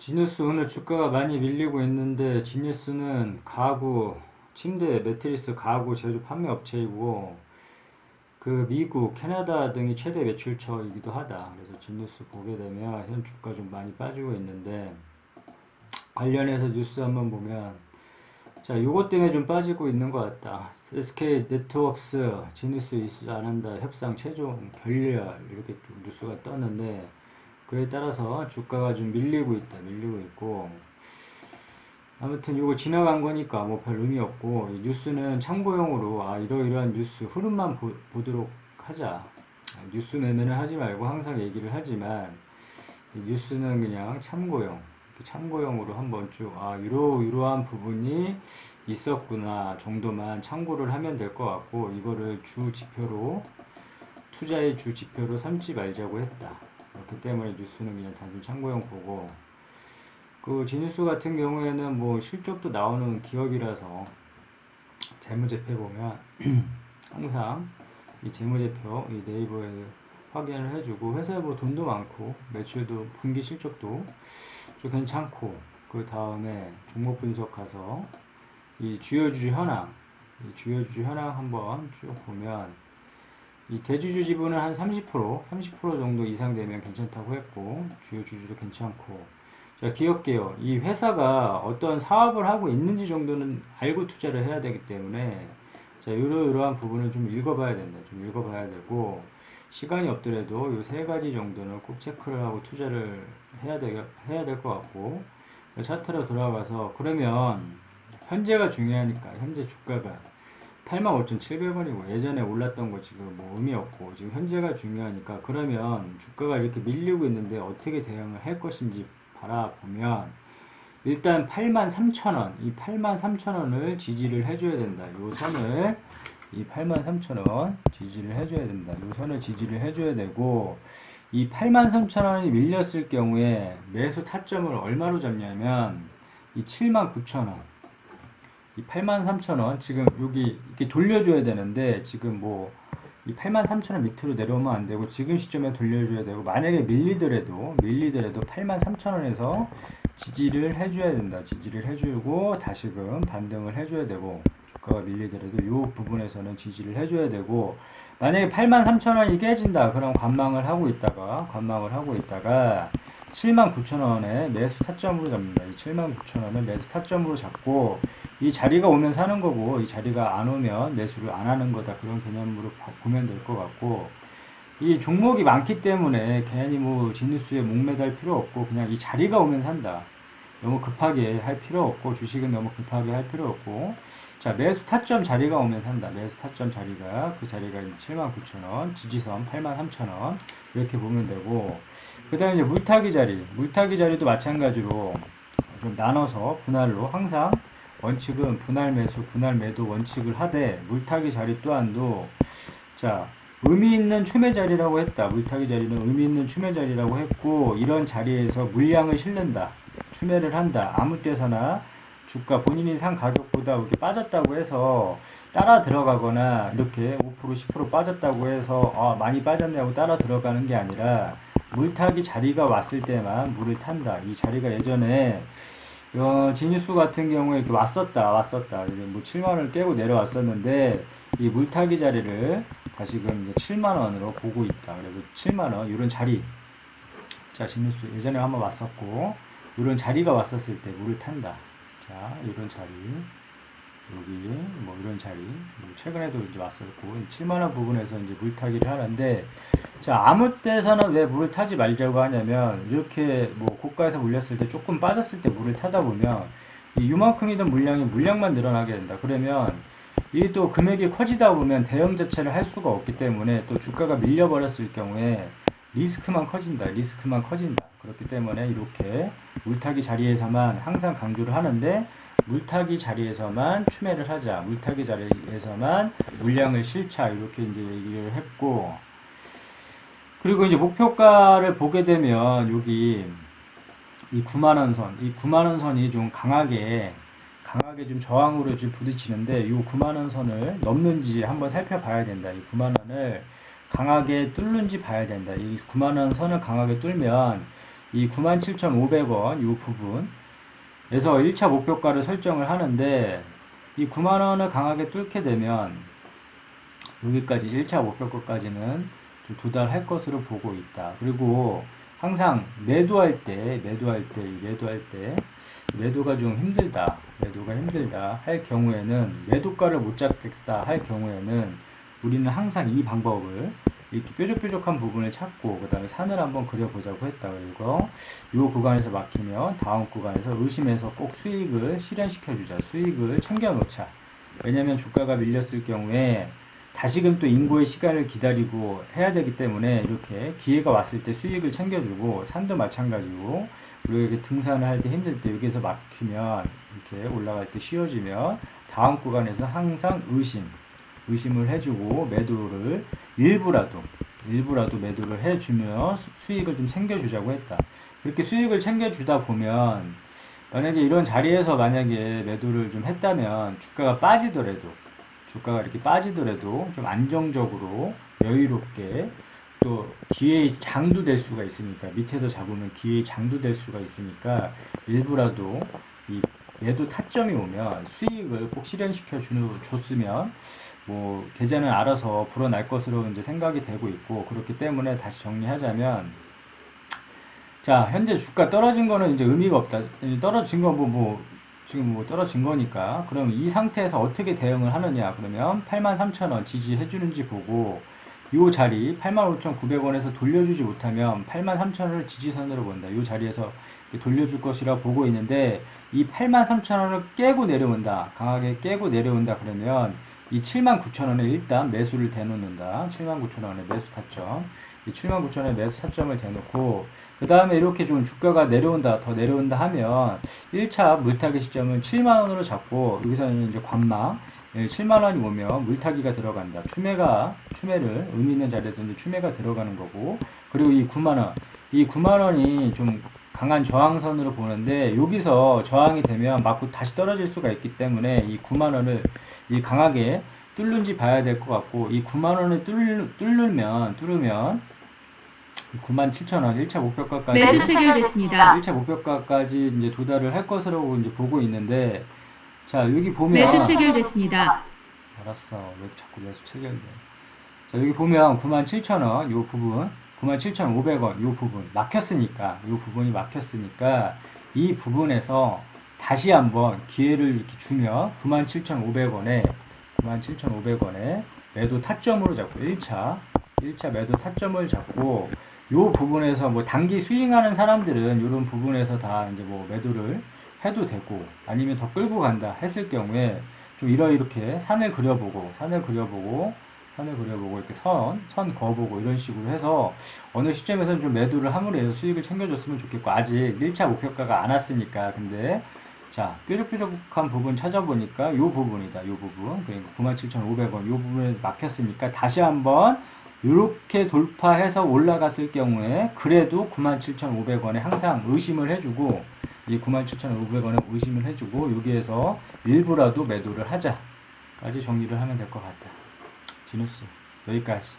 지뉴스 오늘 주가가 많이 밀리고 있는데 지뉴스는 가구, 침대, 매트리스 가구 제조 판매 업체이고 그 미국, 캐나다 등이 최대 매출처이기도 하다. 그래서 지뉴스 보게 되면 현 주가 좀 많이 빠지고 있는데 관련해서 뉴스 한번 보면 자 요것 때문에 좀 빠지고 있는 것 같다. SK 네트워크스 지뉴스 이수 안 한다 협상 최종 결렬 이렇게 좀 뉴스가 떴는데 그에 따라서 주가가 좀 밀리고 있고 아무튼 요거 지나간 거니까 뭐 별 의미 없고 이 뉴스는 참고용으로 이러이러한 뉴스 흐름만 보도록 하자. 뉴스 매매는 하지 말고 항상 얘기를 하지만 이 뉴스는 그냥 참고용으로 한번 쭉 이러이러한 부분이 있었구나 정도만 참고를 하면 될 것 같고 이거를 주 지표로 투자의 주 지표로 삼지 말자고 했다. 그렇기 때문에 뉴스는 그냥 단순 참고용 보고 그 지뉴스 같은 경우에는 뭐 실적도 나오는 기업이라서 재무제표 보면 항상 이 재무제표 이 네이버에 확인을 해주고 회사에 뭐 돈도 많고 매출도 분기 실적도 좀 괜찮고 그 다음에 종목 분석 가서 이 주요 주주 현황 한번 쭉 보면 이 대주주 지분은 한 30% 정도 이상 되면 괜찮다고 했고 주요 주주도 괜찮고 자 기억해요. 이 회사가 어떤 사업을 하고 있는지 정도는 알고 투자를 해야 되기 때문에 자 이러이러한 부분을 좀 읽어봐야 된다. 좀 읽어봐야 되고 시간이 없더라도 이 세 가지 정도는 꼭 체크를 하고 투자를 해야 될 것 같고 차트로 돌아가서 그러면 현재가 중요하니까 현재 주가가 85,700원이고 예전에 올랐던 거 지금 뭐 의미 없고 지금 현재가 중요하니까 그러면 주가가 이렇게 밀리고 있는데 어떻게 대응을 할 것인지 바라보면 일단 83,000원 이 83,000원을 지지를 해줘야 된다. 요 선을 이 83,000원 지지를 해줘야 된다. 요 선을 지지를 해줘야 되고 이 83,000원이 밀렸을 경우에 매수 타점을 얼마로 잡냐면 이 79,000원 이 83,000원 지금 여기 이렇게 돌려줘야 되는데 지금 뭐 이 83,000원 밑으로 내려오면 안 되고 지금 시점에 돌려줘야 되고 만약에 밀리더라도 83,000원에서 지지를 해줘야 된다. 지지를 해주고 다시금 반등을 해줘야 되고 주가가 밀리더라도 이 부분에서는 지지를 해줘야 되고 만약에 83,000원이 깨진다. 그럼 관망을 하고 있다가 79,000원에 매수 타점으로 잡는다. 이 79,000원을 매수 타점으로 잡고 이 자리가 오면 사는 거고 이 자리가 안 오면 매수를 안 하는 거다. 그런 개념으로 보면 될 것 같고 이 종목이 많기 때문에 괜히 뭐 지니스에 목매달 필요 없고 그냥 이 자리가 오면 산다. 너무 급하게 할 필요 없고 주식은 너무 급하게 할 필요 없고 자 매수 타점 자리가 오면 산다. 매수 타점 자리가 그 자리가 79,000원 지지선 83,000원 이렇게 보면 되고 그 다음에 이제 물타기 자리도 마찬가지로 좀 나눠서 분할로 항상 원칙은 분할 매수 분할 매도 원칙을 하되 물타기 자리 또한도 자 의미 있는 추매 자리라고 했다. 물타기 자리는 의미 있는 추매 자리라고 했고 이런 자리에서 물량을 실는다. 추매를 한다. 아무 때서나 주가 본인이 산 가격보다 이렇게 빠졌다고 해서 따라 들어가거나 이렇게 5% 10% 빠졌다고 해서 많이 빠졌냐고 따라 들어가는 게 아니라 물타기 자리가 왔을 때만 물을 탄다. 이 자리가 예전에 지니스 같은 경우에 이렇게 왔었다. 뭐 7만원을 깨고 내려왔었는데, 이 물타기 자리를 다시금 이제 7만원으로 보고 있다. 그래서 7만원, 이런 자리. 자, 지니스 예전에 한번 왔었고, 이런 자리가 왔었을 때 물을 탄다. 자, 이런 자리. 여기, 뭐 이런 자리. 최근에도 이제 왔었고, 7만원 부분에서 이제 물타기를 하는데, 자, 아무 때서나 왜 물을 타지 말자고 하냐면, 이렇게 뭐 고가에서 물렸을 때 조금 빠졌을 때 물을 타다 보면, 이만큼이던 물량만 늘어나게 된다. 그러면, 이 또 금액이 커지다 보면 대응 자체를 할 수가 없기 때문에 또 주가가 밀려버렸을 경우에 리스크만 커진다. 그렇기 때문에 이렇게 물타기 자리에서만 항상 강조를 하는데, 물타기 자리에서만 추매를 하자. 물타기 자리에서만 물량을 실자. 이렇게 이제 얘기를 했고, 그리고 이제 목표가를 보게 되면 여기 이 9만원 선, 이 9만원 선이 좀 강하게 좀 저항으로 좀 부딪히는데 이 9만원 선을 넘는지 한번 살펴봐야 된다. 이 9만원을 강하게 뚫는지 봐야 된다. 이 9만원 선을 강하게 뚫면 이 97,500원 이 부분에서 1차 목표가를 설정을 하는데 이 9만원을 강하게 뚫게 되면 여기까지 1차 목표가까지는 좀 도달할 것으로 보고 있다. 그리고 항상 매도할 때 매도가 좀 힘들다. 매도가 힘들다 할 경우에는 매도가를 못 잡겠다 할 경우에는 우리는 항상 이 방법을 이렇게 뾰족뾰족한 부분을 찾고 그 다음에 산을 한번 그려보자고 했다. 그리고 이 구간에서 막히면 다음 구간에서 의심해서 꼭 수익을 실현시켜주자. 수익을 챙겨놓자. 왜냐면 주가가 밀렸을 경우에 다시금 또 인고의 시간을 기다리고 해야 되기 때문에 이렇게 기회가 왔을 때 수익을 챙겨주고 산도 마찬가지고 그리고 이렇게 등산을 할 때 힘들 때 여기서 막히면 이렇게 올라갈 때 쉬워지면 다음 구간에서 항상 의심을 해주고 매도를 일부라도 매도를 해주면 수익을 좀 챙겨주자고 했다. 그렇게 수익을 챙겨주다 보면 만약에 이런 자리에서 만약에 매도를 좀 했다면 주가가 이렇게 빠지더라도 좀 안정적으로 여유롭게 또 기회의 장도 될 수가 있으니까 밑에서 잡으면 기회의 장도 될 수가 있으니까 일부라도 이 매도 타점이 오면 수익을 꼭 실현시켜 줬으면 뭐 계좌는 알아서 불어날 것으로 이제 생각이 되고 있고 그렇기 때문에 다시 정리하자면 자 현재 주가 떨어진 거는 이제 의미가 없다. 떨어진 거 지금 뭐 떨어진 거니까 그럼 이 상태에서 어떻게 대응을 하느냐 그러면 83,000원 지지해 주는지 보고 요 자리 85,900원에서 돌려주지 못하면 83,000원을 지지선으로 본다. 요 자리에서 돌려줄 것이라 보고 있는데 이 83,000원을 깨고 내려온다. 강하게 깨고 내려온다 그러면 이 79,000원에 일단 매수를 대놓는다. 79,000원에 매수 타점. 이 79,000원에 매수 타점을 대놓고 그 다음에 이렇게 좀 주가가 내려온다 더 내려온다 하면 1차 물타기 시점은 7만원으로 잡고 여기서는 이제 관망 7만원이 오면 물타기가 들어간다. 추매를 의미 있는 자리에서 이제 추매가 들어가는 거고 그리고 이 9만원이 좀 강한 저항선으로 보는데 여기서 저항이 되면 맞고 다시 떨어질 수가 있기 때문에 이 9만원을 이 강하게 뚫는지 봐야 될 것 같고 이 9만원을 뚫으면 97,000원 1차 목표가까지 매수 체결됐습니다. 1차 목표가까지 이제 도달을 할 것으로 이제 보고 있는데 자 여기 보면 매수 체결됐습니다. 알았어 왜 자꾸 매수 체결돼 자 여기 보면 97,000원 요 부분 97,500원 요 부분 막혔으니까 요 부분이 막혔으니까 이 부분에서 다시 한번 기회를 이렇게 주면 97,500원에 매도 타점으로 잡고 1차 매도 타점을 잡고 요 부분에서 뭐 단기 스윙하는 사람들은 이런 부분에서 다 이제 뭐 매도를 해도 되고 아니면 더 끌고 간다 했을 경우에 좀 이렇게 산을 그려보고 이렇게 선 그어보고 이런 식으로 해서 어느 시점에서는 좀 매도를 함으로 해서 수익을 챙겨줬으면 좋겠고 아직 1차 목표가가 안 왔으니까 근데 자 뾰족뾰족한 부분 찾아보니까 요 부분이다 요 부분 그러니까 97,500원 요 부분에서 막혔으니까 다시 한번 이렇게 돌파해서 올라갔을 경우에 그래도 97,500원에 항상 의심을 해주고 이 97,500원에 의심을 해주고 여기에서 일부라도 매도를 하자까지 정리를 하면 될 것 같다. 지누스 여기까지.